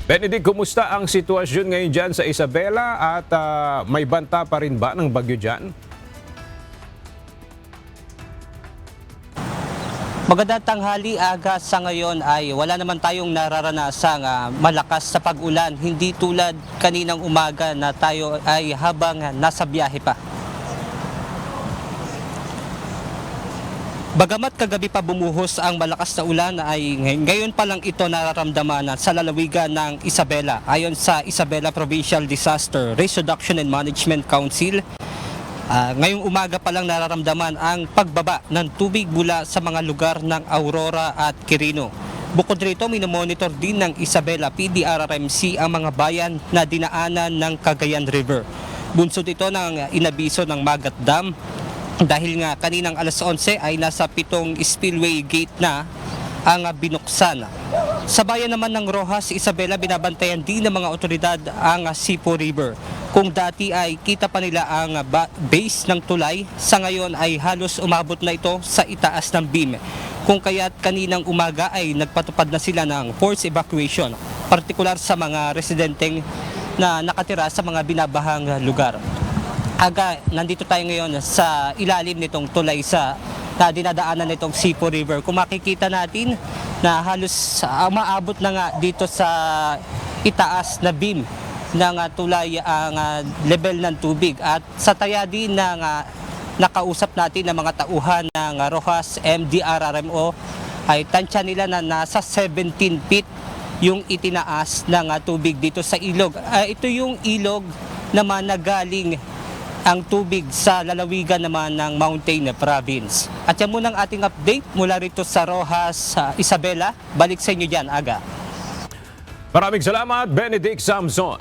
Benedict, kumusta ang sitwasyon ngayon dyan sa Isabela at may banta pa rin ba ng bagyo dyan? Magandang tanghali, Aga. Sa ngayon ay wala naman tayong nararanasang malakas sa pag-ulan. Hindi tulad kaninang umaga na tayo ay habang nasa biyahe pa. Bagamat kagabi pa bumuhos ang malakas na ulan ay ngayon pa lang ito nararamdaman sa lalawigan ng Isabela. Ayon sa Isabela Provincial Disaster Risk Reduction and Management Council, ngayong umaga pa lang nararamdaman ang pagbaba ng tubig mula sa mga lugar ng Aurora at Quirino. Bukod rito, minomonitor din ng Isabela PDRRMC ang mga bayan na dinaanan ng Cagayan River. Bunsod ito ng inabiso ng Magat Dam dahil nga kaninang alas 11 ay nasa 7 spillway gate na ang binuksan. Sa bayan naman ng Rojas, Isabela, binabantayan din ng mga otoridad ang Sipo River. Kung dati ay kita pa nila ang base ng tulay, sa ngayon ay halos umabot na ito sa itaas ng beam. Kung kaya't kaninang umaga ay nagpatupad na sila ng forced evacuation, partikular sa mga residenteng na nakatira sa mga binabahang lugar. Aga, nandito tayo ngayon sa ilalim nitong tulay na dinadaanan nitong Sipo River. Kung makikita natin na halos maabot na nga dito sa itaas na beam ng tulay ang level ng tubig. At sa taya din ng nakausap natin ng mga tauhan ng Rojas MDRRMO ay tansya nila na nasa 17 feet yung itinaas ng tubig dito sa ilog. Ito yung ilog naman na galing ang tubig sa lalawigan naman ng Mountain Province. At yan muna ang ating update mula rito sa Rojas, Isabela. Balik sa inyo dyan, Aga. Maraming salamat, Benedict Samson.